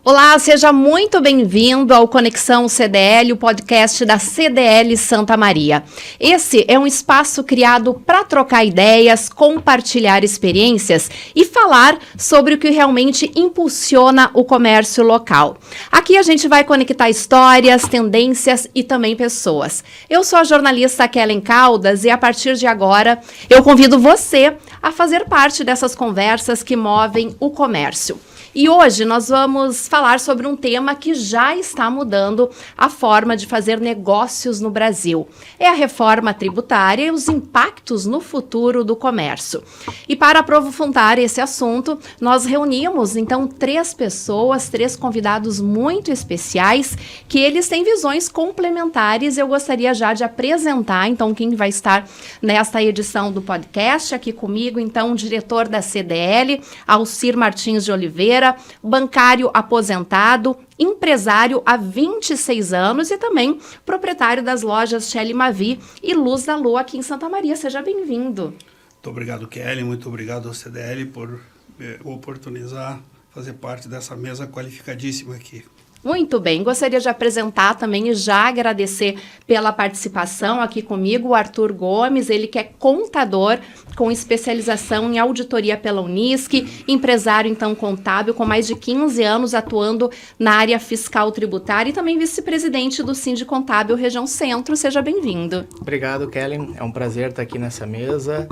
Olá, seja muito bem-vindo ao Conexão CDL, o podcast da CDL Santa Maria. Esse é um espaço criado para trocar ideias, compartilhar experiências e falar sobre o que realmente impulsiona o comércio local. Aqui a gente vai conectar histórias, tendências e também pessoas. Eu sou a jornalista Kellen Caldas e a partir de agora eu convido você a fazer parte dessas conversas que movem o comércio. E hoje nós vamos falar sobre um tema que já está mudando a forma de fazer negócios no Brasil. É a reforma tributária e os impactos no futuro do comércio. E para aprofundar esse assunto, nós reunimos então 3 pessoas, 3 convidados muito especiais, que eles têm visões complementares. Eu gostaria já de apresentar então quem vai estar nesta edição do podcast. Aqui comigo então o diretor da CDL, Alcir Martins de Oliveira, bancário aposentado, empresário há 26 anos e também proprietário das lojas Shelly Mavi e Luz da Lua aqui em Santa Maria. Seja bem-vindo. Muito obrigado, Kelly. Muito obrigado ao CDL por oportunizar fazer parte dessa mesa qualificadíssima aqui. Muito bem, gostaria de apresentar também e já agradecer pela participação aqui comigo o Arthur Gomes, ele que é contador com especialização em auditoria pela Unisc, empresário então contábil com mais de 15 anos atuando na área fiscal tributária e também vice-presidente do Sindi Contábil Região Centro. Seja bem-vindo. Obrigado, Kellen. É um prazer estar aqui nessa mesa.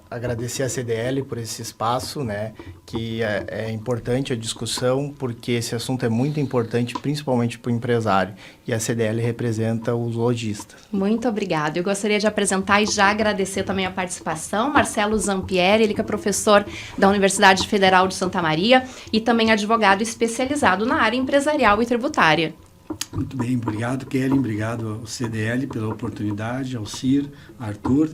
Agradecer a CDL por esse espaço, né, que é importante a discussão porque esse assunto é muito importante, principalmente para o empresário, e a CDL representa os lojistas. Muito obrigada. Eu gostaria de apresentar e já agradecer também a participação, Marcelo Zampieri, ele que é professor da Universidade Federal de Santa Maria e também advogado especializado na área empresarial e tributária. Muito bem, obrigado, Kelly, obrigado ao CDL pela oportunidade, ao CIR, Arthur.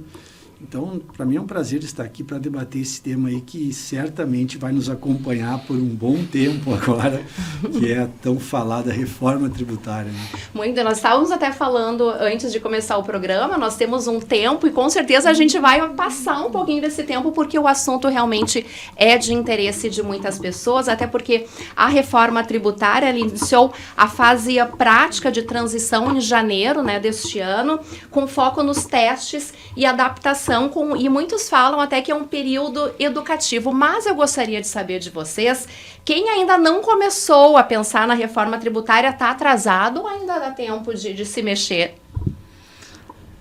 Então, para mim é um prazer estar aqui para debater esse tema aí que certamente vai nos acompanhar por um bom tempo agora, que é a tão falada reforma tributária. Né? Muito, nós estávamos até falando antes de começar o programa, nós temos um tempo e com certeza a gente vai passar um pouquinho desse tempo porque o assunto realmente é de interesse de muitas pessoas, até porque a reforma tributária ela iniciou a fase prática de transição em janeiro, né, deste ano, com foco nos testes e adaptação. E muitos falam até que é um período educativo, mas eu gostaria de saber de vocês, quem ainda não começou a pensar na reforma tributária está atrasado ou ainda dá tempo de se mexer?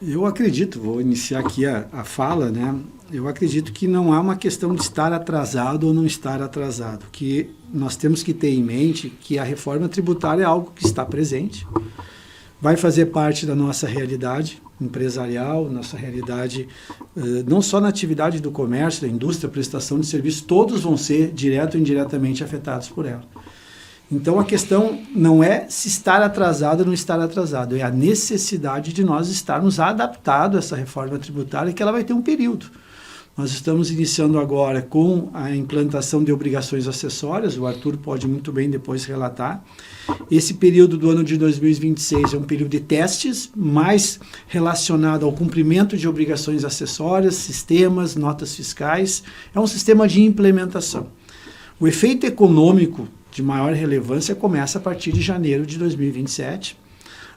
Eu acredito, vou iniciar aqui a fala, né? Eu acredito que não há uma questão de estar atrasado ou não estar atrasado, que nós temos que ter em mente que a reforma tributária é algo que está presente, vai fazer parte da nossa realidade empresarial, nossa realidade, não só na atividade do comércio, da indústria, prestação de serviço, todos vão ser direto ou indiretamente afetados por ela. Então a questão não é se estar atrasado ou não estar atrasado, é a necessidade de nós estarmos adaptados a essa reforma tributária, que ela vai ter um período. Nós estamos iniciando agora com a implantação de obrigações acessórias, o Arthur pode muito bem depois relatar. Esse período do ano de 2026 é um período de testes, mais relacionado ao cumprimento de obrigações acessórias, sistemas, notas fiscais. É um sistema de implementação. O efeito econômico de maior relevância começa a partir de janeiro de 2027,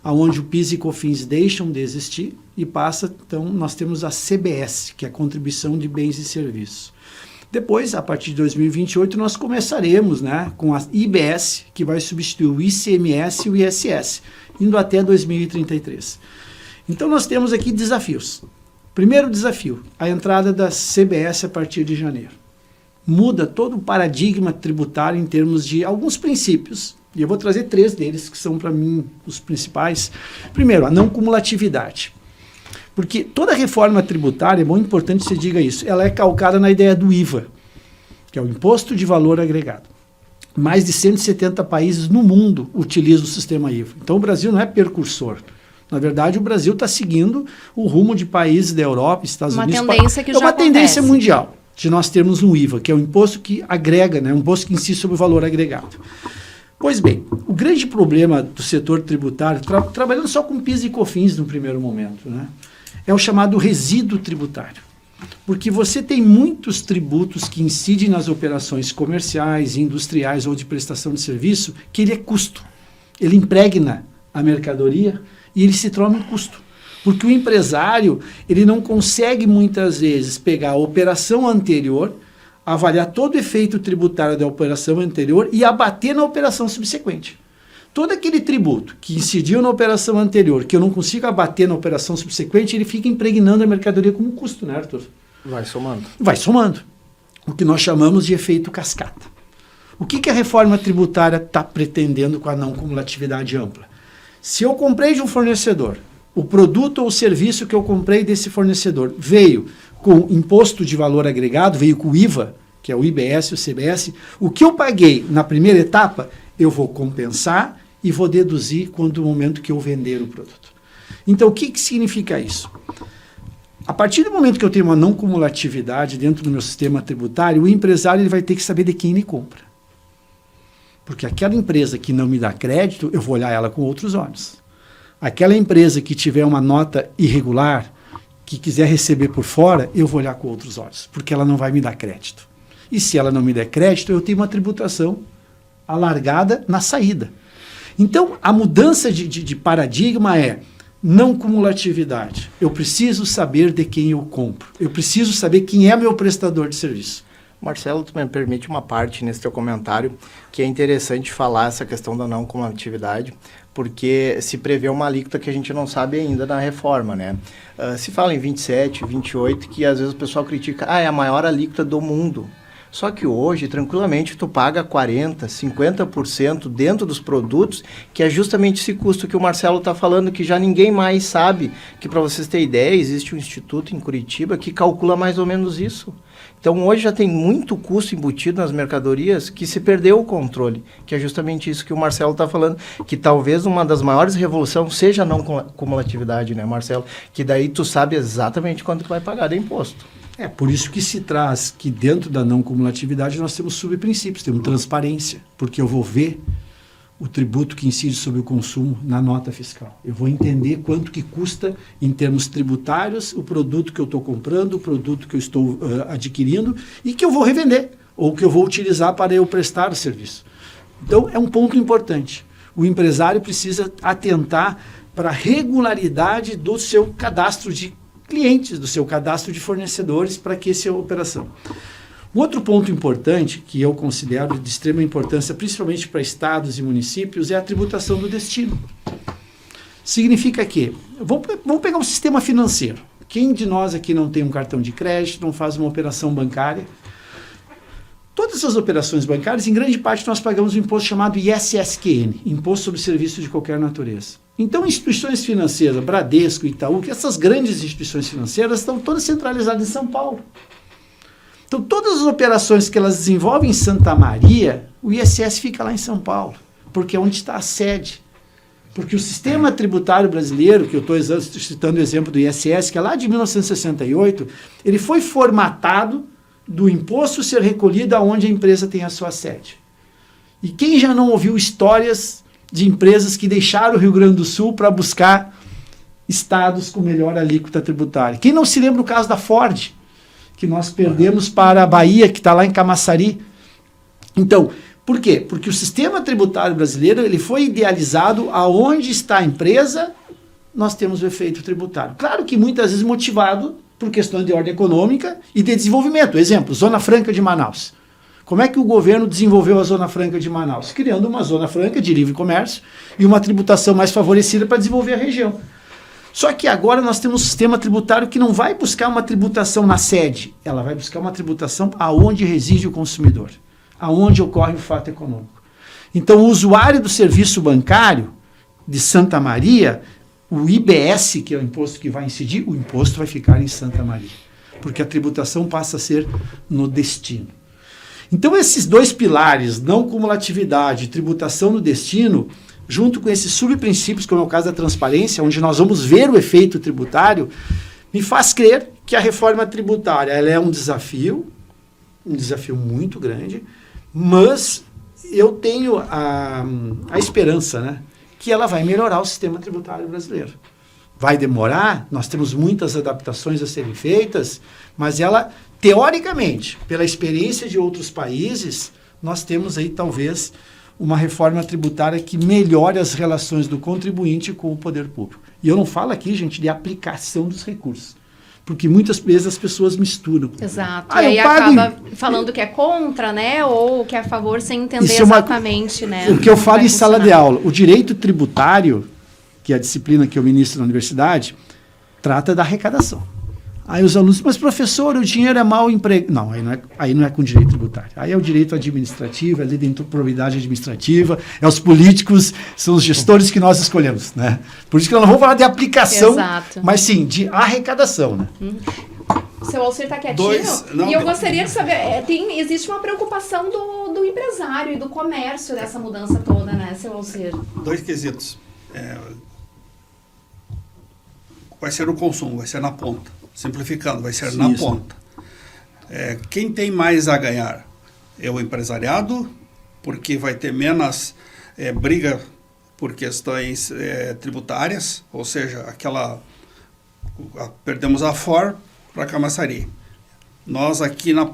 onde o PIS e COFINS deixam de existir e passa, então, nós temos a CBS, que é a Contribuição de Bens e Serviços. Depois, a partir de 2028, nós começaremos, né, com a IBS, que vai substituir o ICMS e o ISS, indo até 2033. Então, nós temos aqui desafios. Primeiro desafio, a entrada da CBS a partir de janeiro. Muda todo o paradigma tributário em termos de alguns princípios. E eu vou trazer 3 deles, que são, para mim, os principais. Primeiro, a não cumulatividade. Porque toda reforma tributária, é muito importante que você diga isso, ela é calcada na ideia do IVA, que é o Imposto de Valor Agregado. Mais de 170 países no mundo utilizam o sistema IVA. Então, o Brasil não é precursor. Na verdade, o Brasil está seguindo o rumo de países da Europa, Estados Unidos. Uma tendência que já acontece. É uma tendência mundial de nós termos um IVA, que é o imposto que agrega, né, um imposto que incide sobre o valor agregado. Pois bem, o grande problema do setor tributário, trabalhando só com PIS e COFINS no primeiro momento, né, é o chamado resíduo tributário. Porque você tem muitos tributos que incidem nas operações comerciais, industriais ou de prestação de serviço, que ele é custo. Ele impregna a mercadoria e ele se torna um custo. Porque o empresário, ele não consegue muitas vezes pegar a operação anterior, avaliar todo o efeito tributário da operação anterior e abater na operação subsequente. Todo aquele tributo que incidiu na operação anterior, que eu não consigo abater na operação subsequente, ele fica impregnando a mercadoria como custo, né, Arthur? Vai somando. Vai somando. O que nós chamamos de efeito cascata. O que a reforma tributária está pretendendo com a não cumulatividade ampla? Se eu comprei de um fornecedor, o produto ou o serviço que eu comprei desse fornecedor veio com imposto de valor agregado, veio com o IVA, que é o IBS e o CBS, o que eu paguei na primeira etapa, eu vou compensar e vou deduzir quando o momento que eu vender o produto. Então, o que significa isso? A partir do momento que eu tenho uma não cumulatividade dentro do meu sistema tributário, o empresário ele vai ter que saber de quem ele compra. Porque aquela empresa que não me dá crédito, eu vou olhar ela com outros olhos. Aquela empresa que tiver uma nota irregular, que quiser receber por fora, eu vou olhar com outros olhos, porque ela não vai me dar crédito. E se ela não me der crédito, eu tenho uma tributação alargada na saída. Então, a mudança de paradigma é não cumulatividade. Eu preciso saber de quem eu compro. Eu preciso saber quem é meu prestador de serviço. Marcelo, tu me permite uma parte nesse teu comentário, que é interessante falar essa questão da não cumulatividade, porque se prevê uma alíquota que a gente não sabe ainda na reforma, né? Se fala em 27, 28, que às vezes o pessoal critica, é a maior alíquota do mundo. Só que hoje, tranquilamente, tu paga 40%, 50% dentro dos produtos, que é justamente esse custo que o Marcelo está falando, que já ninguém mais sabe, que para vocês terem ideia, existe um instituto em Curitiba que calcula mais ou menos isso. Então, hoje já tem muito custo embutido nas mercadorias que se perdeu o controle, que é justamente isso que o Marcelo está falando, que talvez uma das maiores revoluções seja a não cumulatividade, né, Marcelo? Que daí tu sabe exatamente quanto tu vai pagar de imposto. É por isso que se traz que dentro da não cumulatividade nós temos subprincípios, temos transparência, porque eu vou ver o tributo que incide sobre o consumo na nota fiscal. Eu vou entender quanto que custa em termos tributários o produto que eu estou comprando, o produto que eu estou adquirindo e que eu vou revender ou que eu vou utilizar para eu prestar o serviço. Então é um ponto importante. O empresário precisa atentar para a regularidade do seu cadastro de clientes, do seu cadastro de fornecedores para que essa operação. Um outro ponto importante, que eu considero de extrema importância, principalmente para estados e municípios, é a tributação do destino. Significa que, vamos pegar um sistema financeiro. Quem de nós aqui não tem um cartão de crédito, não faz uma operação bancária? Todas as operações bancárias, em grande parte, nós pagamos um imposto chamado ISSQN, Imposto sobre Serviços de Qualquer Natureza. Então, instituições financeiras, Bradesco, Itaú, que essas grandes instituições financeiras estão todas centralizadas em São Paulo. Então, todas as operações que elas desenvolvem em Santa Maria, o ISS fica lá em São Paulo, porque é onde está a sede. Porque o sistema tributário brasileiro, que eu estou citando o exemplo do ISS, que é lá de 1968, ele foi formatado do imposto ser recolhido aonde a empresa tem a sua sede. E quem já não ouviu histórias de empresas que deixaram o Rio Grande do Sul para buscar estados com melhor alíquota tributária? Quem não se lembra do caso da Ford, que nós perdemos para a Bahia, que está lá em Camaçari? Então, por quê? Porque o sistema tributário brasileiro ele foi idealizado aonde está a empresa, nós temos o efeito tributário. Claro que muitas vezes motivado por questões de ordem econômica e de desenvolvimento. Exemplo, Zona Franca de Manaus. Como é que o governo desenvolveu a Zona Franca de Manaus? Criando uma Zona Franca de livre comércio e uma tributação mais favorecida para desenvolver a região. Só que agora nós temos um sistema tributário que não vai buscar uma tributação na sede, ela vai buscar uma tributação aonde reside o consumidor, aonde ocorre o fato econômico. Então, o usuário do serviço bancário de Santa Maria, o IBS, que é o imposto que vai incidir, o imposto vai ficar em Santa Maria, porque a tributação passa a ser no destino. Então, esses dois pilares, não cumulatividade, tributação no destino, junto com esses subprincípios, como é o caso da transparência, onde nós vamos ver o efeito tributário, me faz crer que a reforma tributária ela é um desafio muito grande, mas eu tenho a esperança, né, que ela vai melhorar o sistema tributário brasileiro. vai demorar, nós temos muitas adaptações a serem feitas, mas ela, teoricamente, pela experiência de outros países, nós temos aí talvez uma reforma tributária que melhore as relações do contribuinte com o poder público. E eu não falo aqui, gente, de aplicação dos recursos, porque muitas vezes as pessoas misturam. Exato. Ah, e aí eu pago acaba falando que é contra, né? Ou que é a favor sem entender Isso exatamente, né? O que eu falo vai em sala funcionar. de aula, o direito tributário, que é a disciplina que eu ministro na universidade, trata da arrecadação. Aí os alunos, mas professor, o dinheiro é mal empregado. Não, aí não é com direito tributário. Aí é o direito administrativo, é a lei da improbidade administrativa, é os políticos, são os gestores que nós escolhemos, né? Por isso que eu não vou falar de aplicação, Exato. mas sim de arrecadação, né? O seu Alcir está quietinho. Não, e eu gostaria de saber, existe uma preocupação do empresário e do comércio dessa mudança toda, né, seu Alcir? 2 quesitos. Vai ser o consumo, vai ser na ponta. Simplificando, vai ser na ponta. Quem tem mais a ganhar é o empresariado, porque vai ter menos briga por questões tributárias, ou seja, perdemos a FOR para a camaçaria. Nós aqui na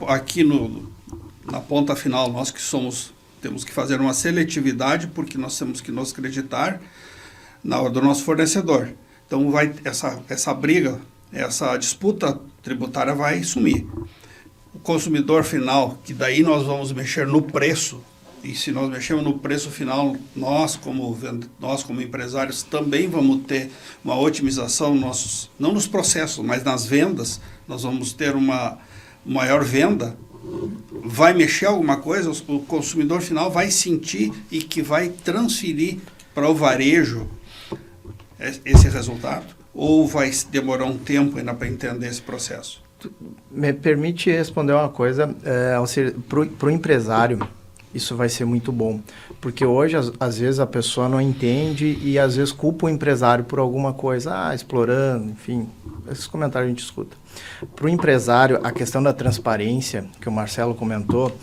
ponta final, nós que temos que fazer uma seletividade, porque nós temos que nos acreditar na hora do nosso fornecedor. Então essa briga, essa disputa tributária vai sumir. O consumidor final, que daí nós vamos mexer no preço, e se nós mexermos no preço final, nós como empresários também vamos ter uma otimização, não nos processos, mas nas vendas, nós vamos ter uma maior venda. Vai mexer alguma coisa, o consumidor final vai sentir e que vai transferir para o varejo esse resultado? Ou vai demorar um tempo ainda para entender esse processo? Me permite responder uma coisa, para o empresário, isso vai ser muito bom, porque hoje, às vezes, a pessoa não entende e, às vezes, culpa o empresário por alguma coisa, explorando, enfim, esses comentários a gente escuta. Para o empresário, a questão da transparência, que o Marcelo comentou,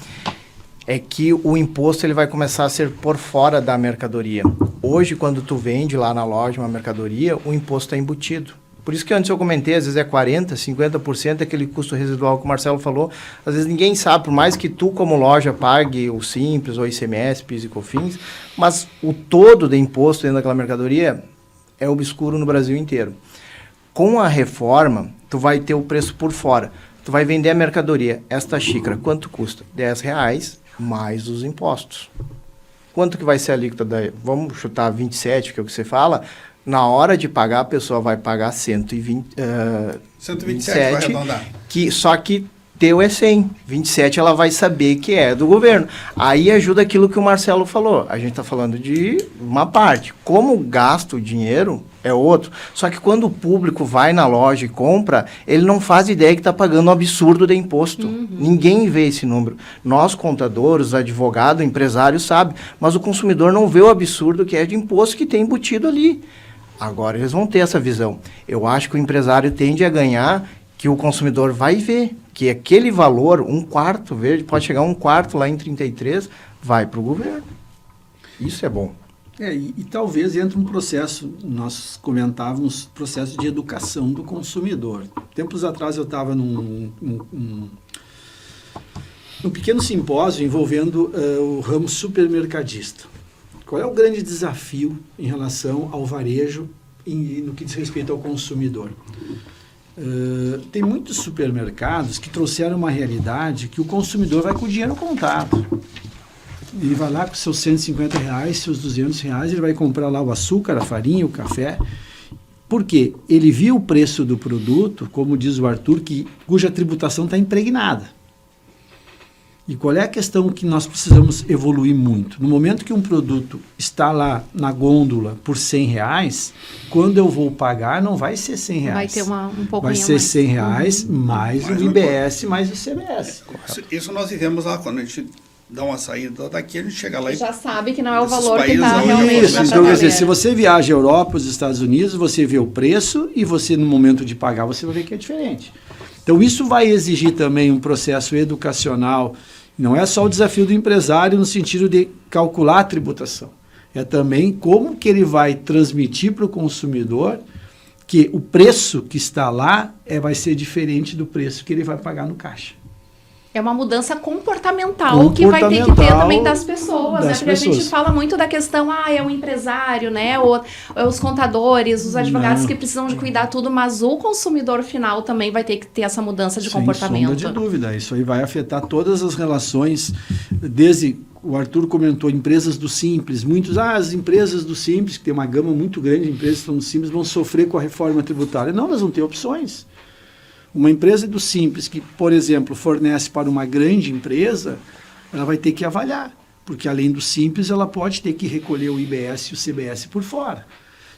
é que o imposto ele vai começar a ser por fora da mercadoria. Hoje, quando tu vende lá na loja uma mercadoria, o imposto é embutido. Por isso que antes eu comentei, às vezes é 40%, 50% aquele custo residual que o Marcelo falou. Às vezes ninguém sabe, por mais que tu como loja pague o Simples, ou ICMS, PIS e COFINS, mas o todo de imposto dentro daquela mercadoria é obscuro no Brasil inteiro. Com a reforma, tu vai ter o preço por fora. Tu vai vender a mercadoria, esta xícara, quanto custa? R$10 mais os impostos. Quanto que vai ser a alíquota daí? Vamos chutar 27, que é o que você fala. Na hora de pagar, a pessoa vai pagar 127, vai arredondar. Só que teu é 100. 27 ela vai saber que é do governo. Aí ajuda aquilo que o Marcelo falou. A gente está falando de uma parte. Como gasta o dinheiro é outro. Só que quando o público vai na loja e compra, ele não faz ideia que está pagando um absurdo de imposto. Ninguém vê esse número. Nós, contadores, advogado, empresário, sabe. Mas o consumidor não vê o absurdo que é de imposto que tem embutido ali. Agora eles vão ter essa visão. Eu acho que o empresário tende a ganhar, que o consumidor vai ver que aquele valor, 1/4 verde, pode chegar a 1/4 lá em 33, vai para o governo. Isso é bom. E talvez entre um processo, nós comentávamos, processo de educação do consumidor. Tempos atrás eu estava num pequeno simpósio envolvendo o ramo supermercadista. Qual é o grande desafio em relação ao varejo no que diz respeito ao consumidor? Tem muitos supermercados que trouxeram uma realidade que o consumidor vai com o dinheiro contado. Ele vai lá com seus R$150, seus R$200, ele vai comprar lá o açúcar, a farinha, o café. Por quê? Ele viu o preço do produto, como diz o Arthur, cuja tributação está impregnada. E qual é a questão que nós precisamos evoluir muito? No momento que um produto está lá na gôndola por R$100, quando eu vou pagar, não vai ser R$100. Vai ter um pouquinho vai ser R$100 mais o IBS, mais o ICMS. Isso nós vivemos lá, quando a gente dá uma saída daqui, a gente chega lá e já sabe que não é o esses valor que países está onde realmente Isso, na então quer dizer, prateleira. se você viaja à Europa, os Estados Unidos, você vê o preço e você, no momento de pagar, você vai ver que é diferente. Então, isso vai exigir também um processo educacional. Não é só o desafio do empresário no sentido de calcular a tributação. É também como que ele vai transmitir para o consumidor que o preço que está lá vai ser diferente do preço que ele vai pagar no caixa. É uma mudança comportamental que vai ter que ter também das pessoas, né? Porque a gente fala muito da questão, é o empresário, né? Ou os contadores, os advogados que precisam de cuidar tudo, mas o consumidor final também vai ter que ter essa mudança de comportamento. Sem sombra de dúvida. Isso aí vai afetar todas as relações, desde... O Arthur comentou, empresas do Simples. As empresas do Simples, que tem uma gama muito grande de empresas que estão no Simples, vão sofrer com a reforma tributária. Não, elas vão ter opções. Uma empresa do Simples que, por exemplo, fornece para uma grande empresa, ela vai ter que avaliar, porque além do Simples, ela pode ter que recolher o IBS e o CBS por fora.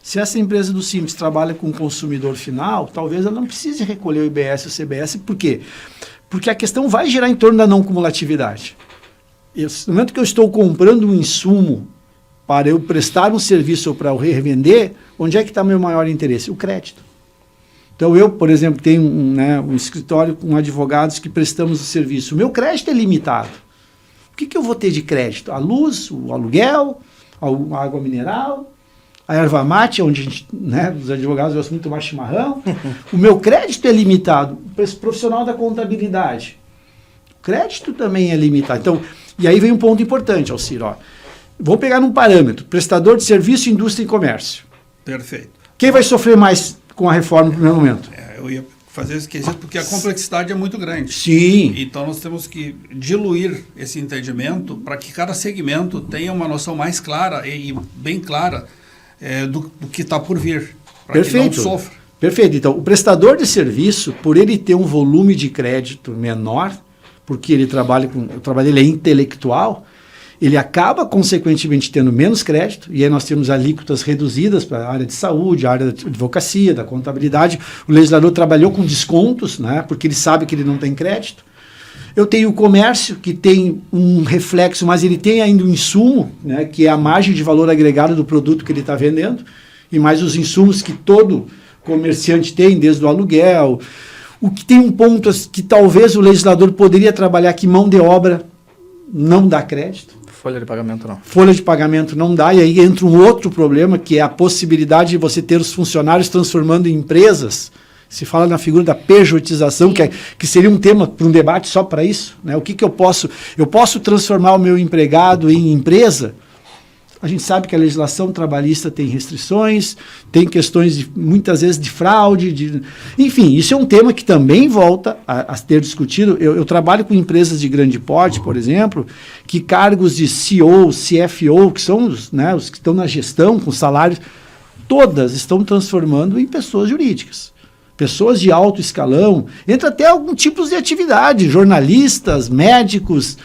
Se essa empresa do Simples trabalha com o consumidor final, talvez ela não precise recolher o IBS e o CBS. Por quê? Porque a questão vai girar em torno da não cumulatividade. No momento que eu estou comprando um insumo para eu prestar um serviço ou para eu revender, onde é que está meu maior interesse? O crédito. Então eu, por exemplo, tenho um escritório com advogados que prestamos o serviço. O meu crédito é limitado. O que eu vou ter de crédito? A luz, o aluguel, a água mineral, a erva mate, onde a gente, os advogados gostam muito de tomar chimarrão. O meu crédito é limitado. O profissional da contabilidade. O crédito também é limitado. Então, e aí vem um ponto importante, Alcir. Vou pegar um parâmetro. Prestador de serviço, indústria e comércio. Perfeito. Quem vai sofrer mais com a reforma no primeiro momento? Eu ia fazer esse quesito porque a complexidade é muito grande. Sim. Então nós temos que diluir esse entendimento para que cada segmento tenha uma noção mais clara e bem clara do que está por vir. Para que não sofra. Perfeito. Então, o prestador de serviço, por ele ter um volume de crédito menor, porque ele o trabalho dele é intelectual, ele acaba, consequentemente, tendo menos crédito, e aí nós temos alíquotas reduzidas para a área de saúde, a área da advocacia, da contabilidade. O legislador trabalhou com descontos, porque ele sabe que ele não tem crédito. Eu tenho o comércio, que tem um reflexo, mas ele tem ainda um insumo, que é a margem de valor agregado do produto que ele está vendendo, e mais os insumos que todo comerciante tem, desde o aluguel. O que tem um ponto que talvez o legislador poderia trabalhar, que mão de obra não dá crédito. Folha de pagamento não. Folha de pagamento não dá, e aí entra um outro problema, que é a possibilidade de você ter os funcionários transformando em empresas. Se fala na figura da pejotização, que seria um tema para um debate só para isso. O que eu posso? Eu posso transformar o meu empregado em empresa? A gente sabe que a legislação trabalhista tem restrições, tem questões, muitas vezes, de fraude. Enfim, isso é um tema que também volta a ter discutido. Eu trabalho com empresas de grande porte, por exemplo, que cargos de CEO, CFO, que são os que estão na gestão, com salários, todas estão transformando em pessoas jurídicas. Pessoas de alto escalão, entra até algum tipo de atividade, jornalistas, médicos,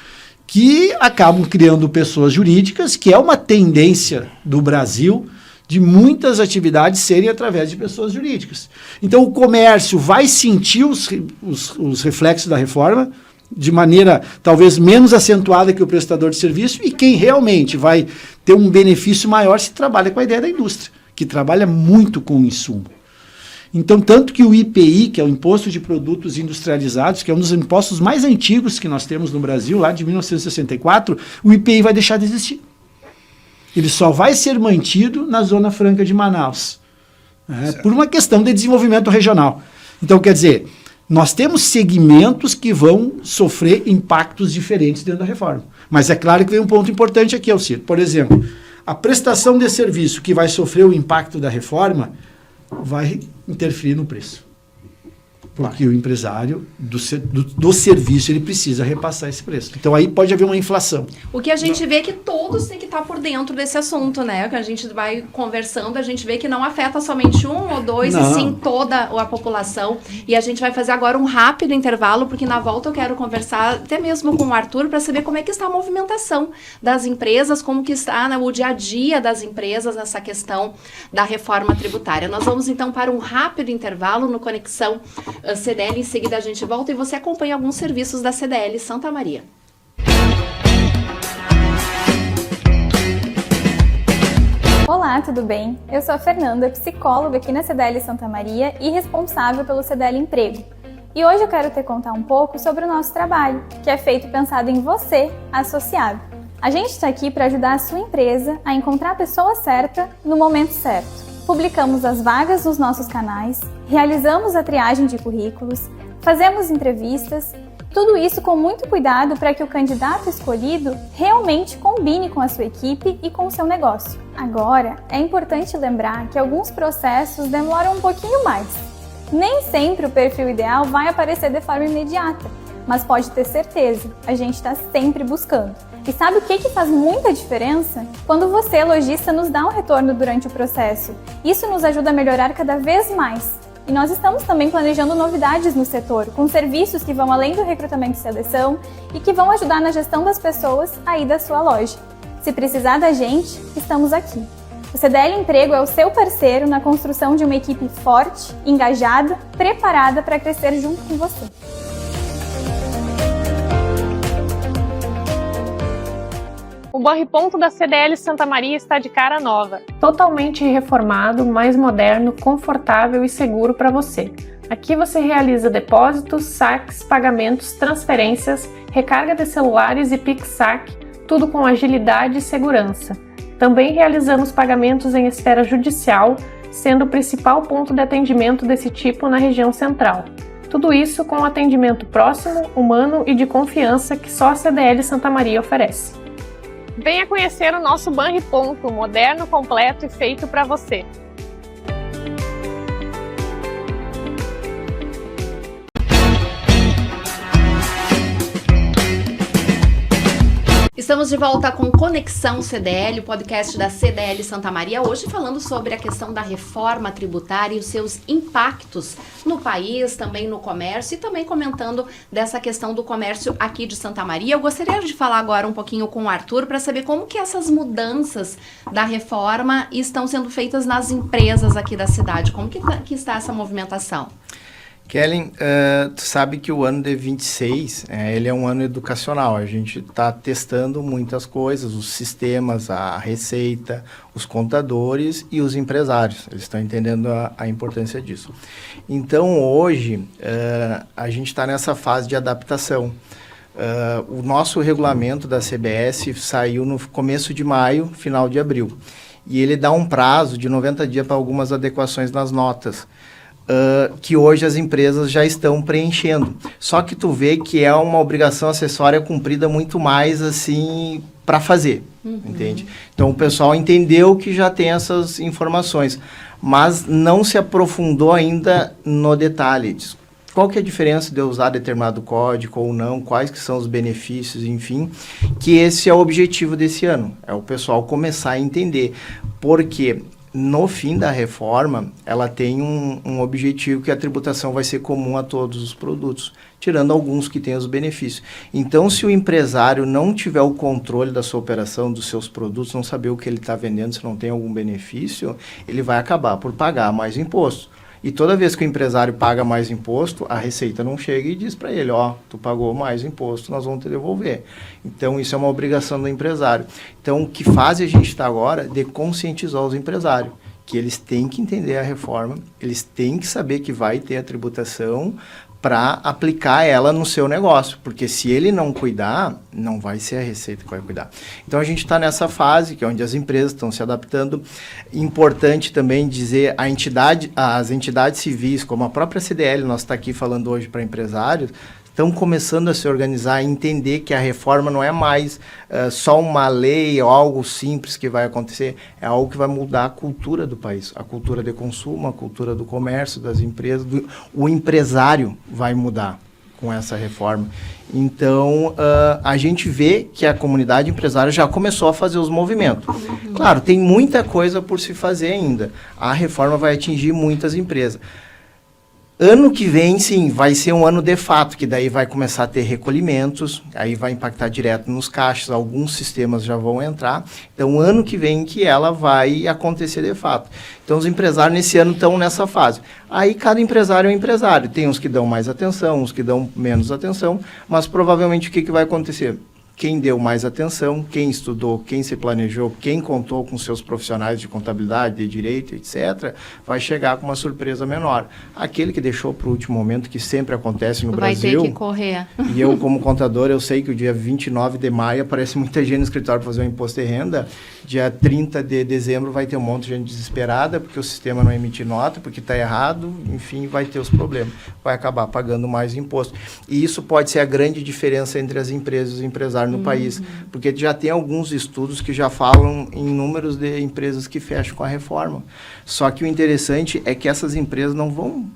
que acabam criando pessoas jurídicas, que é uma tendência do Brasil de muitas atividades serem através de pessoas jurídicas. Então o comércio vai sentir os reflexos da reforma de maneira talvez menos acentuada que o prestador de serviço, e quem realmente vai ter um benefício maior se trabalha com a ideia da indústria, que trabalha muito com o insumo. Então, tanto que o IPI, que é o Imposto de Produtos Industrializados, que é um dos impostos mais antigos que nós temos no Brasil, lá de 1964, o IPI vai deixar de existir. Ele só vai ser mantido na Zona Franca de Manaus, por uma questão de desenvolvimento regional. Então, quer dizer, nós temos segmentos que vão sofrer impactos diferentes dentro da reforma. Mas é claro que vem um ponto importante aqui, Alcir. Por exemplo, a prestação de serviço que vai sofrer o impacto da reforma vai interferir no preço. Porque o empresário do serviço, ele precisa repassar esse preço. Então aí pode haver uma inflação. O que a gente vê é que todos têm que estar por dentro desse assunto, né? Que a gente vai conversando, a gente vê que não afeta somente um ou dois, e sim toda a população. E a gente vai fazer agora um rápido intervalo, porque na volta eu quero conversar até mesmo com o Arthur para saber como é que está a movimentação das empresas, como que está o dia a dia das empresas nessa questão da reforma tributária. Nós vamos então para um rápido intervalo no Conexão CDL, em seguida a gente volta e você acompanha alguns serviços da CDL Santa Maria. Olá, tudo bem? Eu sou a Fernanda, psicóloga aqui na CDL Santa Maria e responsável pelo CDL Emprego. E hoje eu quero te contar um pouco sobre o nosso trabalho, que é feito pensado em você, associado. A gente está aqui para ajudar a sua empresa a encontrar a pessoa certa no momento certo. publicamos as vagas nos nossos canais, realizamos a triagem de currículos, fazemos entrevistas, tudo isso com muito cuidado para que o candidato escolhido realmente combine com a sua equipe e com o seu negócio. Agora, é importante lembrar que alguns processos demoram um pouquinho mais. Nem sempre o perfil ideal vai aparecer de forma imediata, mas pode ter certeza, a gente está sempre buscando. E sabe o que faz muita diferença? Quando você, lojista, nos dá um retorno durante o processo. Isso nos ajuda a melhorar cada vez mais. E nós estamos também planejando novidades no setor, com serviços que vão além do recrutamento e seleção e que vão ajudar na gestão das pessoas aí da sua loja. Se precisar da gente, estamos aqui. O CDL Emprego é o seu parceiro na construção de uma equipe forte, engajada, preparada para crescer junto com você. O Banriponto da CDL Santa Maria está de cara nova, totalmente reformado, mais moderno, confortável e seguro para você. Aqui você realiza depósitos, saques, pagamentos, transferências, recarga de celulares e Pix-saque, tudo com agilidade e segurança. Também realizamos pagamentos em esfera judicial, sendo o principal ponto de atendimento desse tipo na região central. Tudo isso com um atendimento próximo, humano e de confiança que só a CDL Santa Maria oferece. Venha conhecer o nosso Banriponto, moderno, completo e feito para você. Estamos de volta com Conexão CDL, o podcast da CDL Santa Maria, hoje falando sobre a questão da reforma tributária e os seus impactos no país, também no comércio e também comentando dessa questão do comércio aqui de Santa Maria. Eu gostaria de falar agora um pouquinho com o Arthur para saber como que essas mudanças da reforma estão sendo feitas nas empresas aqui da cidade, como que está essa movimentação? Kellen, tu sabe que o ano de 26, ele é um ano educacional. A gente está testando muitas coisas, os sistemas, a receita, os contadores e os empresários. Eles estão entendendo a importância disso. Então, hoje, a gente está nessa fase de adaptação. O nosso regulamento da CBS saiu no começo de maio, final de abril. E ele dá um prazo de 90 dias para algumas adequações nas notas. Que hoje as empresas já estão preenchendo. Só que tu vê que é uma obrigação acessória cumprida muito mais assim para fazer, entende? Então o pessoal entendeu que já tem essas informações, mas não se aprofundou ainda no detalhe. Qual que é a diferença de eu usar determinado código ou não, quais que são os benefícios, enfim, que esse é o objetivo desse ano, é o pessoal começar a entender, porque no fim da reforma, ela tem um objetivo que a tributação vai ser comum a todos os produtos, tirando alguns que têm os benefícios. Então, se o empresário não tiver o controle da sua operação, dos seus produtos, não saber o que ele está vendendo, se não tem algum benefício, ele vai acabar por pagar mais imposto. E toda vez que o empresário paga mais imposto, a Receita não chega e diz para ele, tu pagou mais imposto, nós vamos te devolver. Então, isso é uma obrigação do empresário. Então, o que faz a gente estar agora de conscientizar os empresários, que eles têm que entender a reforma, eles têm que saber que vai ter a tributação para aplicar ela no seu negócio, porque se ele não cuidar, não vai ser a Receita que vai cuidar. Então, a gente está nessa fase, que é onde as empresas estão se adaptando. Importante também dizer, as entidades civis, como a própria CDL, nós está aqui falando hoje para empresários, estão começando a se organizar e entender que a reforma não é mais só uma lei ou algo simples que vai acontecer, é algo que vai mudar a cultura do país, a cultura de consumo, a cultura do comércio, das empresas, o empresário vai mudar com essa reforma. Então, a gente vê que a comunidade empresária já começou a fazer os movimentos. Claro, tem muita coisa por se fazer ainda. A reforma vai atingir muitas empresas. Ano que vem, sim, vai ser um ano de fato, que daí vai começar a ter recolhimentos, aí vai impactar direto nos caixas, alguns sistemas já vão entrar. Então, ano que vem que ela vai acontecer de fato. Então, os empresários nesse ano estão nessa fase. Aí, cada empresário é um empresário. Tem uns que dão mais atenção, uns que dão menos atenção, mas provavelmente o que vai acontecer? quem deu mais atenção, quem estudou, quem se planejou, quem contou com seus profissionais de contabilidade, de direito, etc., vai chegar com uma surpresa menor. Aquele que deixou para o último momento, que sempre acontece no Brasil... Vai ter que correr. E eu, como contador, eu sei que o dia 29 de maio aparece muita gente no escritório para fazer o imposto de renda. Dia 30 de dezembro vai ter um monte de gente desesperada, porque o sistema não emite nota, porque está errado, enfim, vai ter os problemas. Vai acabar pagando mais imposto. E isso pode ser a grande diferença entre as empresas e os empresários no país, porque já tem alguns estudos que já falam em números de empresas que fecham com a reforma. Só que o interessante é que essas empresas não vão,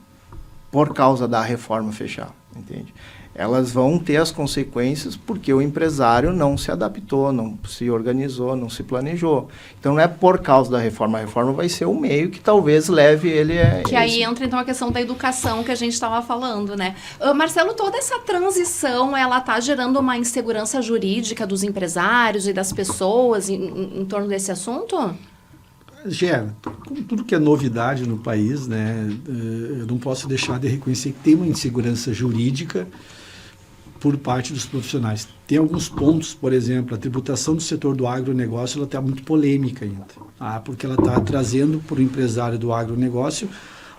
por causa da reforma, fechar, entende? Elas vão ter as consequências porque o empresário não se adaptou, não se organizou, não se planejou. Então, não é por causa da reforma. A reforma vai ser o meio que talvez leve ele a... Que aí entra, então, a questão da educação que a gente estava falando, né? Marcelo, toda essa transição, ela está gerando uma insegurança jurídica dos empresários e das pessoas em torno desse assunto? Gera, como tudo que é novidade no país, né, eu não posso deixar de reconhecer que tem uma insegurança jurídica por parte dos profissionais. Tem alguns pontos, por exemplo, a tributação do setor do agronegócio, ela está muito polêmica ainda, porque ela está trazendo para o empresário do agronegócio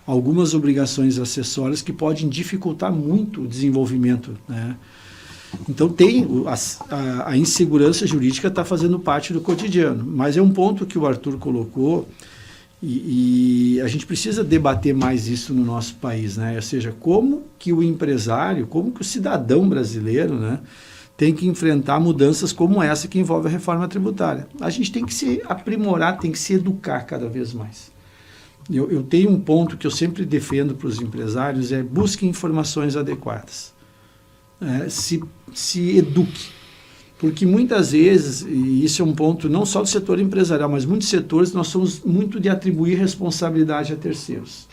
algumas obrigações acessórias que podem dificultar muito o desenvolvimento, né? Então, tem a insegurança jurídica está fazendo parte do cotidiano, mas é um ponto que o Arthur colocou e a gente precisa debater mais isso no nosso país, né? Ou seja, como que o empresário, como que o cidadão brasileiro, né, tem que enfrentar mudanças como essa que envolve a reforma tributária. A gente tem que se aprimorar, tem que se educar cada vez mais. Eu tenho um ponto que eu sempre defendo para os empresários, é busque informações adequadas. Se eduque, porque muitas vezes, e isso é um ponto não só do setor empresarial, mas muitos setores, nós somos muito de atribuir responsabilidade a terceiros.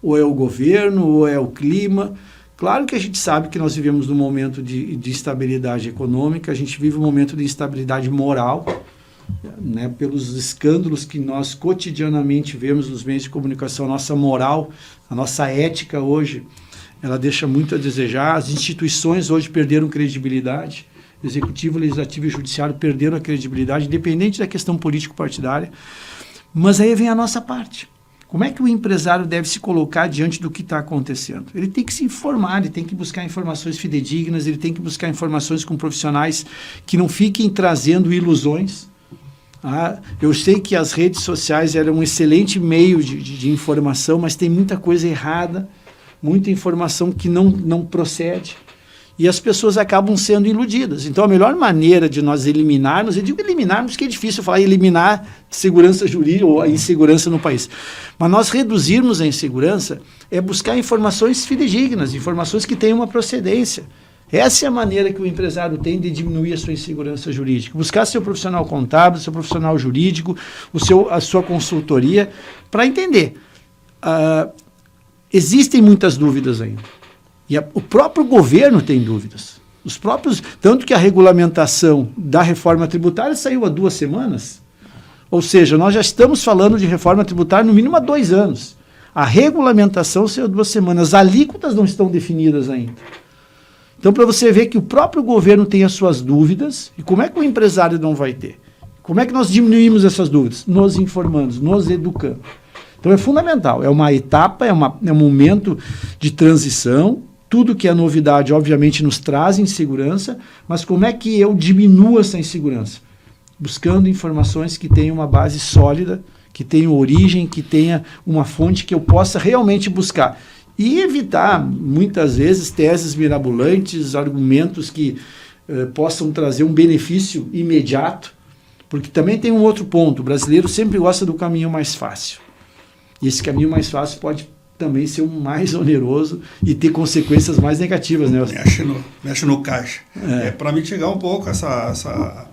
Ou é o governo, ou é o clima. Claro que a gente sabe que nós vivemos num momento de instabilidade econômica, a gente vive um momento de instabilidade moral, né, pelos escândalos que nós cotidianamente vemos nos meios de comunicação. A nossa moral, a nossa ética hoje, ela deixa muito a desejar. As instituições hoje perderam credibilidade. Executivo, Legislativo e Judiciário perderam a credibilidade, independente da questão político-partidária. Mas aí vem a nossa parte. Como é que o empresário deve se colocar diante do que está acontecendo? Ele tem que se informar, ele tem que buscar informações fidedignas, ele tem que buscar informações com profissionais que não fiquem trazendo ilusões. Eu sei que as redes sociais eram um excelente meio de informação, mas tem muita coisa errada, muita informação que não procede, e as pessoas acabam sendo iludidas. Então, a melhor maneira de nós eliminarmos, eu digo eliminarmos, que é difícil falar eliminar segurança jurídica ou a insegurança no país, mas nós reduzirmos a insegurança é buscar informações fidedignas, informações que tenham uma procedência. Essa é a maneira que o empresário tem de diminuir a sua insegurança jurídica. Buscar seu profissional contábil, seu profissional jurídico, a sua consultoria, para entender. Existem muitas dúvidas ainda. E o próprio governo tem dúvidas. Tanto que a regulamentação da reforma tributária saiu há 2 semanas. Ou seja, nós já estamos falando de reforma tributária no mínimo há 2 anos. A regulamentação saiu há 2 semanas. As alíquotas não estão definidas ainda. Então, para você ver que o próprio governo tem as suas dúvidas, e como é que o empresário não vai ter? Como é que nós diminuímos essas dúvidas? Nos informando, nos educando. Então é fundamental, é uma etapa, é um momento de transição. Tudo que é novidade, obviamente, nos traz insegurança, mas como é que eu diminuo essa insegurança? Buscando informações que tenham uma base sólida, que tenham origem, que tenha uma fonte que eu possa realmente buscar. E evitar, muitas vezes, teses mirabolantes, argumentos que possam trazer um benefício imediato, porque também tem um outro ponto, o brasileiro sempre gosta do caminho mais fácil. E esse caminho mais fácil pode também ser o mais oneroso e ter consequências mais negativas, né? Mexe no caixa. Para mitigar um pouco essa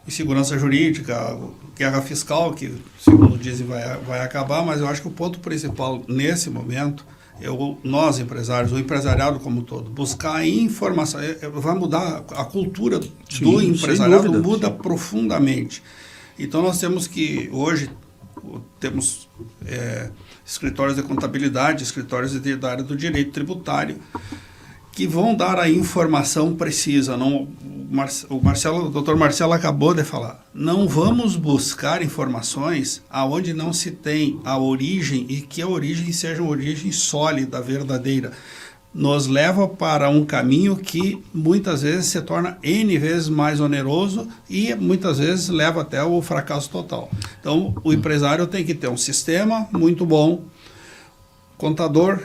insegurança jurídica, guerra fiscal, que, segundo dizem, vai acabar, mas eu acho que o ponto principal nesse momento é nós, empresários, o empresariado como um todo, buscar informação. Vai mudar a cultura do empresariado, muda profundamente. Então, nós temos que, hoje, temos escritórios de contabilidade, escritórios da área do direito tributário, que vão dar a informação precisa. O o Dr. Marcelo acabou de falar. Não vamos buscar informações aonde não se tem a origem e que a origem seja uma origem sólida, verdadeira. Nos leva para um caminho que muitas vezes se torna N vezes mais oneroso e muitas vezes leva até ao fracasso total. Então, o empresário tem que ter um sistema muito bom, contador,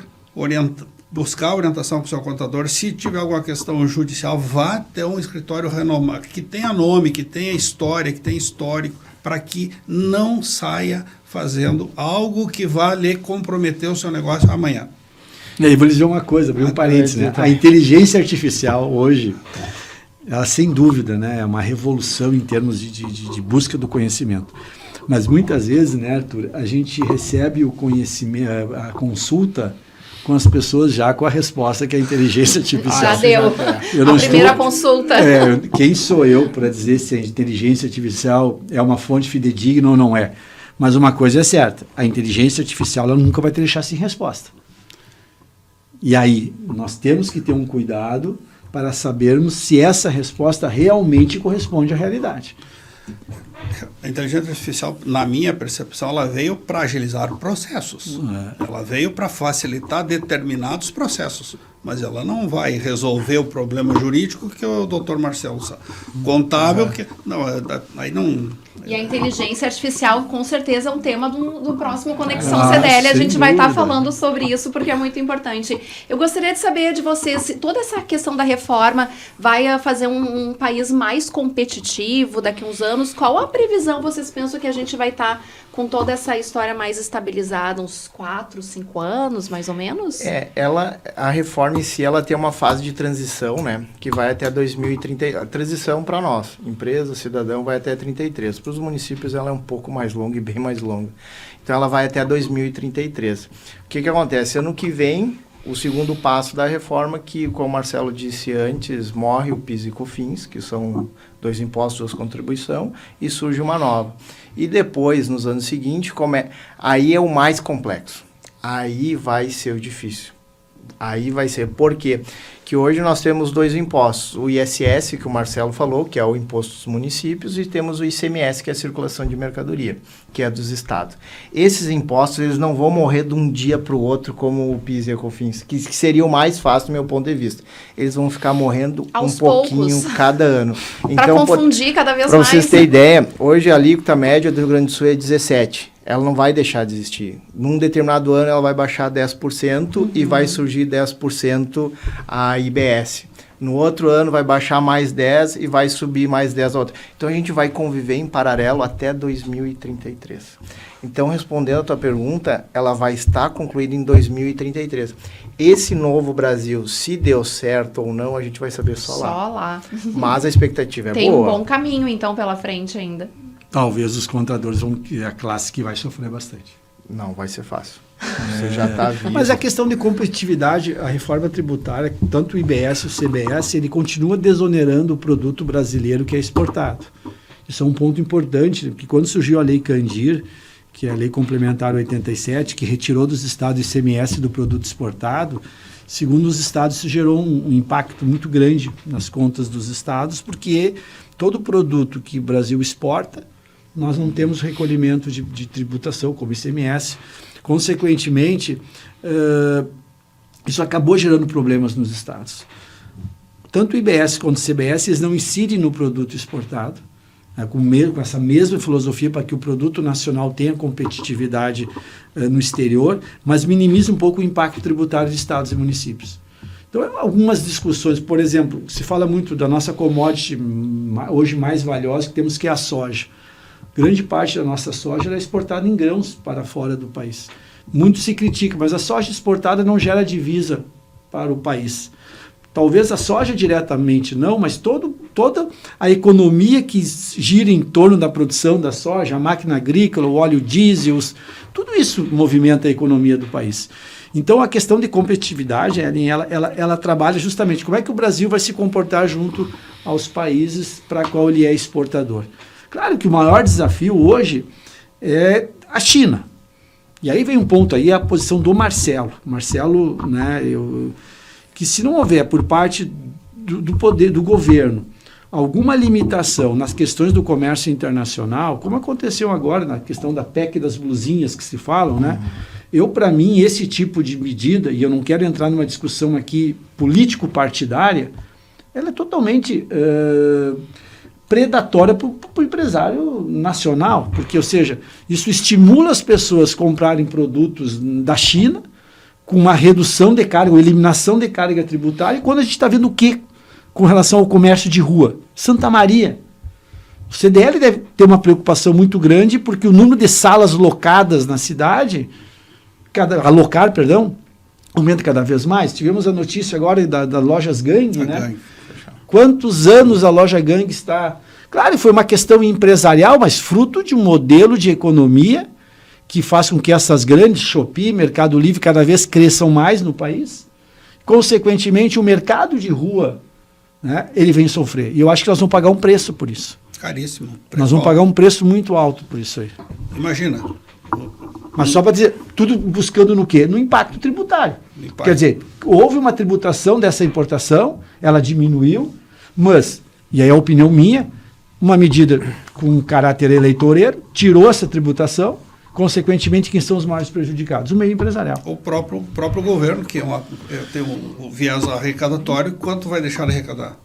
buscar orientação com o seu contador. Se tiver alguma questão judicial, vá até um escritório renomado, que tenha nome, que tenha história, que tenha histórico, para que não saia fazendo algo que vá lhe comprometer o seu negócio amanhã. E aí, vou lhe dizer uma coisa, abrir um parênteses, né? A inteligência artificial hoje, ela sem dúvida, né, é uma revolução em termos de busca do conhecimento. Mas muitas vezes, né, Arthur, a gente recebe o conhecimento, a consulta com as pessoas já com a resposta que a inteligência artificial... Já deu. A primeira consulta. Quem sou eu para dizer se a inteligência artificial é uma fonte fidedigna ou não é? Mas uma coisa é certa, a inteligência artificial ela nunca vai te deixar sem resposta. E aí, nós temos que ter um cuidado para sabermos se essa resposta realmente corresponde à realidade. A inteligência artificial, na minha percepção, ela veio para agilizar processos. Ela veio para facilitar determinados processos. Mas ela não vai resolver o problema jurídico que o Dr. Marcelo sabe. Contábil, que... Não, aí não... E a inteligência artificial, com certeza, é um tema do próximo Conexão CDL. A gente vai estar falando sobre isso, porque é muito importante. Eu gostaria de saber de vocês, se toda essa questão da reforma vai fazer um país mais competitivo daqui a uns anos. Qual a previsão vocês pensam que a gente vai estar com toda essa história mais estabilizada? Uns 4, 5 anos, mais ou menos? A reforma em si, ela tem uma fase de transição, né? Que vai até 2030. A transição para nós, empresa, cidadão, vai até 33. Para os municípios ela é um pouco mais longa e bem mais longa. Então ela vai até 2033. O que acontece? Ano que vem, o segundo passo da reforma, que, como o Marcelo disse antes, morre o PIS e COFINS, que são 2 impostos, 2 contribuição, e surge uma nova. E depois, nos anos seguintes, aí é o mais complexo. Aí vai ser o difícil. Aí vai ser. Por quê? Que hoje nós temos 2 impostos. O ISS, que o Marcelo falou, que é o imposto dos municípios, e temos o ICMS, que é a circulação de mercadoria, que é dos estados. Esses impostos, eles não vão morrer de um dia para o outro, como o PIS e a COFINS, que seria o mais fácil do meu ponto de vista. Eles vão ficar morrendo aos pouquinho poucos. Cada ano. Para confundir cada vez mais. Para vocês terem ideia, hoje a alíquota média do Rio Grande do Sul é 17%. Ela não vai deixar de existir. Num determinado ano ela vai baixar 10% e vai surgir 10% a IBS. No outro ano vai baixar mais 10% e vai subir mais 10% a outra. Então a gente vai conviver em paralelo até 2033. Então, respondendo a tua pergunta, ela vai estar concluída em 2033. Esse novo Brasil, se deu certo ou não, a gente vai saber só lá. Só lá. Mas a expectativa é boa. Tem um bom caminho, então, pela frente ainda. Talvez os contadores vão ser a classe que vai sofrer bastante. Não vai ser fácil. Você já está vivo. Mas a questão de competitividade, a reforma tributária, tanto o IBS e o CBS, ele continua desonerando o produto brasileiro que é exportado. Isso é um ponto importante, porque quando surgiu a Lei Candir, que é a Lei Complementar 87, que retirou dos estados o ICMS do produto exportado, segundo os estados, isso gerou um impacto muito grande nas contas dos estados, porque todo produto que o Brasil exporta, nós não temos recolhimento de tributação, como ICMS. Consequentemente, isso acabou gerando problemas nos estados. Tanto o IBS quanto o CBS, eles não incidem no produto exportado, né, com essa mesma filosofia para que o produto nacional tenha competitividade no exterior, mas minimiza um pouco o impacto tributário de estados e municípios. Então, algumas discussões, por exemplo, se fala muito da nossa commodity hoje mais valiosa, que temos que é a soja. Grande parte da nossa soja é exportada em grãos para fora do país. Muito se critica, mas a soja exportada não gera divisa para o país. Talvez a soja diretamente não, mas toda a economia que gira em torno da produção da soja, a máquina agrícola, o óleo diesel, tudo isso movimenta a economia do país. Então, a questão de competitividade, ela trabalha justamente como é que o Brasil vai se comportar junto aos países para qual ele é exportador. Claro que o maior desafio hoje é a China. E aí vem um ponto aí, a posição do Marcelo. Marcelo, né, que se não houver por parte do poder, do governo, alguma limitação nas questões do comércio internacional, como aconteceu agora na questão da PEC das blusinhas que se falam, né? Para mim, esse tipo de medida, e eu não quero entrar numa discussão aqui político-partidária, ela é totalmente predatória para o empresário nacional, porque, ou seja, isso estimula as pessoas a comprarem produtos da China com uma redução de carga, ou eliminação de carga tributária, quando a gente está vendo o quê com relação ao comércio de rua? Santa Maria. O CDL deve ter uma preocupação muito grande, porque o número de salas locadas na cidade, aumenta cada vez mais. Tivemos a notícia agora da Lojas Gangue, né? Quantos anos a Loja Gangue está... Claro, foi uma questão empresarial, mas fruto de um modelo de economia que faz com que essas grandes, Shopee, Mercado Livre, cada vez cresçam mais no país. Consequentemente, o mercado de rua, né, ele vem sofrer. E eu acho que nós vamos pagar um preço por isso. Caríssimo. Nós vamos pagar um preço muito alto por isso aí. Imagina. Mas só para dizer, tudo buscando no quê? No impacto tributário. Quer dizer, houve uma tributação dessa importação, ela diminuiu, mas, e aí é a opinião minha, uma medida com caráter eleitoreiro, tirou essa tributação, consequentemente, quem são os maiores prejudicados? O meio empresarial. O próprio governo, que tem um viés arrecadatório, quanto vai deixar de arrecadar?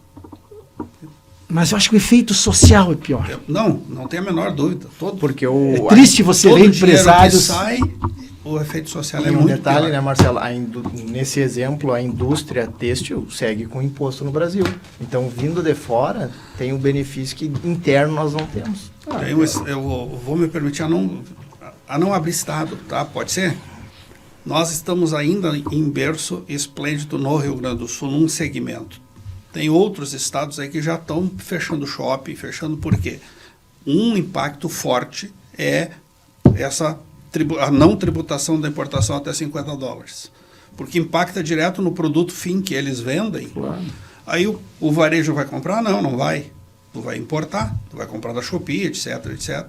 Mas eu acho que o efeito social é pior. Não tem a menor dúvida. Porque é triste você ver empresários... Sai, o efeito social e é um muito detalhe, pior. né, Marcelo? Nesse exemplo, a indústria têxtil segue com imposto no Brasil. Então, vindo de fora, tem um benefício que interno nós não temos. Eu vou me permitir a não abrir estado, tá? Pode ser? Nós estamos ainda em berço esplêndido no Rio Grande do Sul, num segmento. Tem outros estados aí que já estão fechando shopping, fechando por quê? Um impacto forte é a não tributação da importação até $50. Porque impacta direto no produto fim que eles vendem. Claro. Aí o varejo vai comprar? Não vai. Tu vai importar, tu vai comprar da Shopee, etc, etc.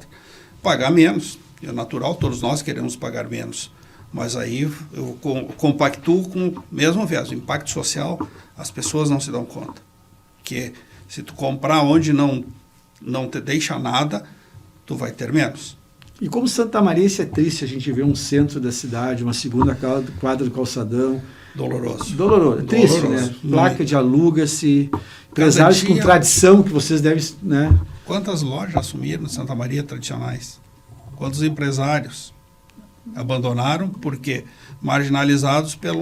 Pagar menos. É natural, todos nós queremos pagar menos. Mas aí eu compactuo com o mesmo viés. O impacto social, as pessoas não se dão conta. Que se tu comprar onde não te deixa nada, tu vai ter menos. E como Santa Maria, isso é triste, a gente vê um centro da cidade, uma segunda quadra do calçadão. Doloroso. É triste, né? Placa de aluga-se, empresários com tradição que vocês devem... né? Quantas lojas assumiram Santa Maria tradicionais? Quantos empresários abandonaram porque marginalizados por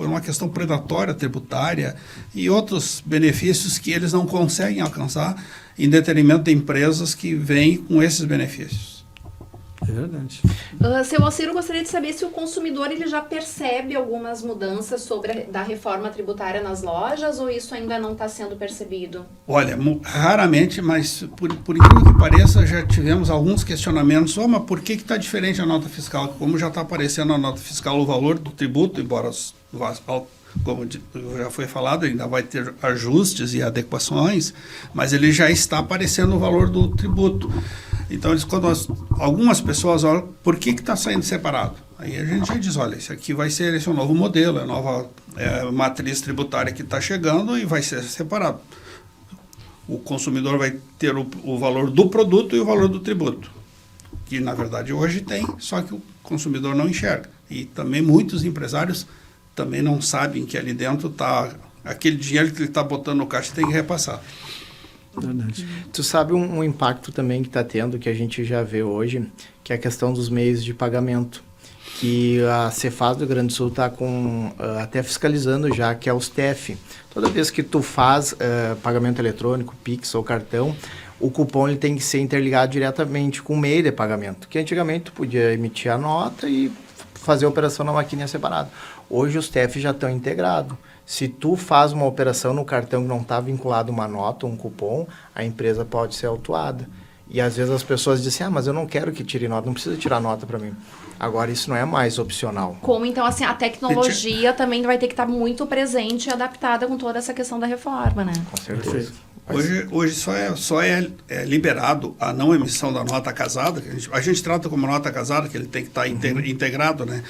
uma questão predatória tributária e outros benefícios que eles não conseguem alcançar em detrimento de empresas que vêm com esses benefícios. É verdade. Seu Alciro, gostaria de saber se o consumidor ele já percebe algumas mudanças da reforma tributária nas lojas ou isso ainda não está sendo percebido? Olha, raramente, mas por incrível que pareça, já tivemos alguns questionamentos. Mas por que está diferente a nota fiscal? Como já está aparecendo na nota fiscal o valor do tributo, embora, como já foi falado, ainda vai ter ajustes e adequações, mas ele já está aparecendo o valor do tributo. Então, quando algumas pessoas olham, por que está saindo separado? Aí a gente já diz, olha, esse é o novo modelo, é a nova matriz tributária que está chegando e vai ser separado. O consumidor vai ter o valor do produto e o valor do tributo, que na verdade hoje tem, só que o consumidor não enxerga. E também muitos empresários também não sabem que ali dentro está aquele dinheiro que ele está botando no caixa tem que repassar. Verdade. Tu sabe um impacto também que está tendo, que a gente já vê hoje, que é a questão dos meios de pagamento, que a Cefaz do Rio Grande do Sul está até fiscalizando já, que é os TEF. Toda vez que tu faz pagamento eletrônico, Pix ou cartão, o cupom ele tem que ser interligado diretamente com o meio de pagamento, que antigamente tu podia emitir a nota e fazer a operação na maquininha separada. Hoje os TEF já estão integrados. Se tu faz uma operação no cartão que não está vinculado uma nota, um cupom, a empresa pode ser autuada. E às vezes as pessoas dizem, mas eu não quero que tire nota, não precisa tirar nota para mim. Agora isso não é mais opcional. Como então assim, a tecnologia também vai ter que estar muito presente e adaptada com toda essa questão da reforma, né? Com certeza. Hoje só é liberado a não emissão da nota casada, que a gente trata como nota casada, que ele tem que estar integrado, né?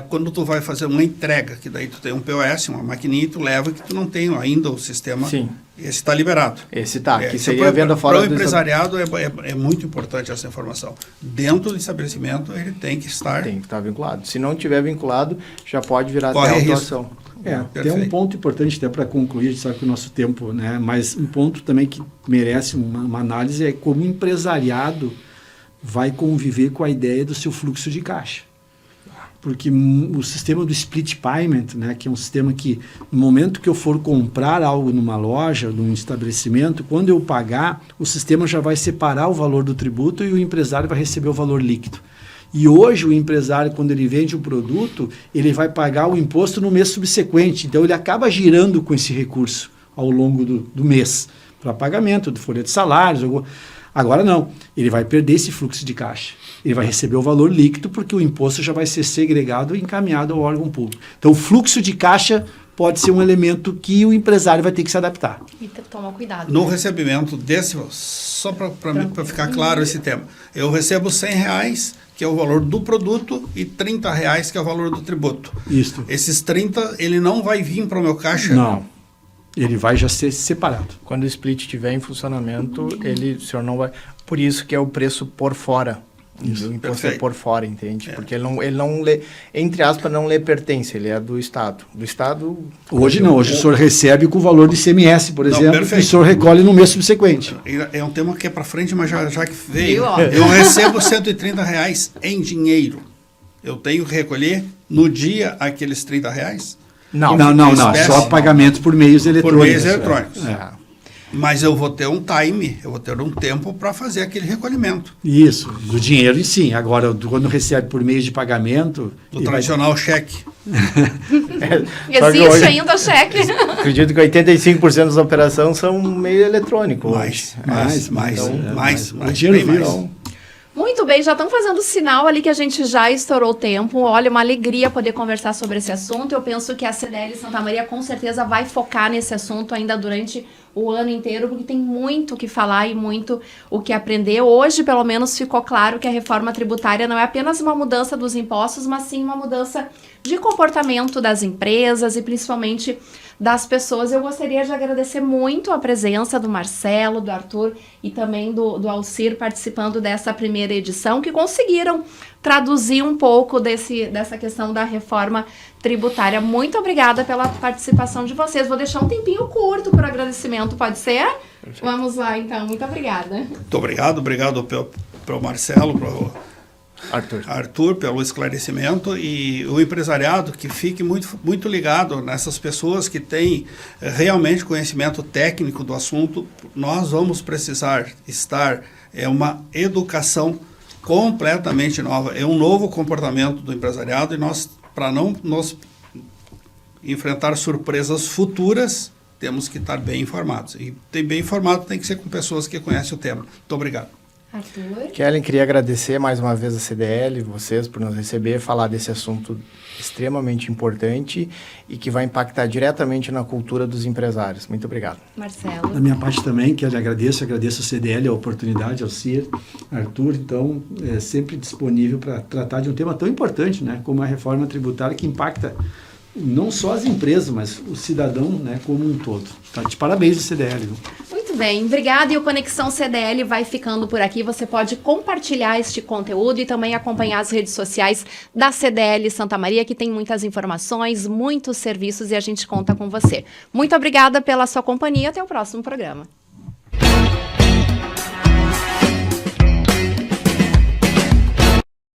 quando tu vai fazer uma entrega, que daí tu tem um POS, uma maquininha, e tu leva que tu não tem ainda o sistema. Sim. Esse está liberado. Esse que seria a venda fora do empresariado é muito importante essa informação. Dentro do estabelecimento, ele tem que estar vinculado. Se não tiver vinculado, já pode virar até autuação. Tem um ponto importante até para concluir, a gente sabe que o nosso tempo, né? Mas um ponto também que merece uma análise é como o empresariado vai conviver com a ideia do seu fluxo de caixa. Porque o sistema do split payment, né, que é um sistema que, no momento que eu for comprar algo numa loja, num estabelecimento, quando eu pagar, o sistema já vai separar o valor do tributo e o empresário vai receber o valor líquido. E hoje o empresário, quando ele vende um produto, ele vai pagar o imposto no mês subsequente. Então ele acaba girando com esse recurso ao longo do mês, para pagamento de folha de salários. Agora não, ele vai perder esse fluxo de caixa. Ele vai receber o valor líquido porque o imposto já vai ser segregado e encaminhado ao órgão público. Então, o fluxo de caixa pode ser um elemento que o empresário vai ter que se adaptar. E toma cuidado. No recebimento desse, só para ficar claro esse tema, eu recebo R$100, que é o valor do produto, e R$30, que é o valor do tributo. Isso. Esses 30, ele não vai vir para o meu caixa? Não. Ele vai já ser separado. Quando o split estiver em funcionamento, o senhor não vai... Por isso que é o preço por fora. Isso, o imposto é por fora, entende? Porque ele não lê, entre aspas, não lhe pertence, ele é do Estado. Do Estado... Hoje não, hoje o senhor recebe com o valor do ICMS, por exemplo, que o senhor recolhe no mês subsequente. É um tema que é para frente, mas já que veio, eu recebo R$130 em dinheiro. Eu tenho que recolher no dia aqueles R$30? Não, só pagamento por meios eletrônicos. Por meios eletrônicos. Mas eu vou ter um time, eu vou ter um tempo para fazer aquele recolhimento. Isso, do dinheiro sim. Agora, quando recebe por meio de pagamento... Do tradicional cheque. Existe ainda cheque. Acredito que 85% das operações são meio eletrônico. Mais. O dinheiro vivo. Muito bem, já estão fazendo sinal ali que a gente já estourou o tempo. Olha, uma alegria poder conversar sobre esse assunto. Eu penso que a CDL Santa Maria com certeza vai focar nesse assunto ainda durante o ano inteiro, porque tem muito o que falar e muito o que aprender. Hoje, pelo menos, ficou claro que a reforma tributária não é apenas uma mudança dos impostos, mas sim uma mudança de comportamento das empresas e principalmente das pessoas. Eu gostaria de agradecer muito a presença do Marcelo, do Arthur e também do Alcir participando dessa primeira edição, que conseguiram traduzir um pouco dessa questão da reforma tributária. Muito obrigada pela participação de vocês. Vou deixar um tempinho curto para o agradecimento, pode ser? Perfeito. Vamos lá, então. Muito obrigada. Muito obrigado pelo Marcelo, pelo Arthur, pelo esclarecimento, e o empresariado que fique muito ligado nessas pessoas que têm realmente conhecimento técnico do assunto. Nós vamos precisar uma educação completamente nova, é um novo comportamento do empresariado, e nós, para não nos enfrentar surpresas futuras, temos que estar bem informados. E bem informado tem que ser com pessoas que conhecem o tema. Muito obrigado. Arthur. Kellen, queria agradecer mais uma vez a CDL, vocês, por nos receber, falar desse assunto extremamente importante e que vai impactar diretamente na cultura dos empresários. Muito obrigado. Marcelo. Da minha parte também, que eu agradeço a CDL a oportunidade, ao CIR, Arthur, então, sempre disponível para tratar de um tema tão importante, né, como a reforma tributária, que impacta não só as empresas, mas o cidadão, né, como um todo. Tá de parabéns, CDL. Viu? Muito bem, obrigada. E o Conexão CDL vai ficando por aqui. Você pode compartilhar este conteúdo e também acompanhar as redes sociais da CDL Santa Maria, que tem muitas informações, muitos serviços, e a gente conta com você. Muito obrigada pela sua companhia. Até o próximo programa.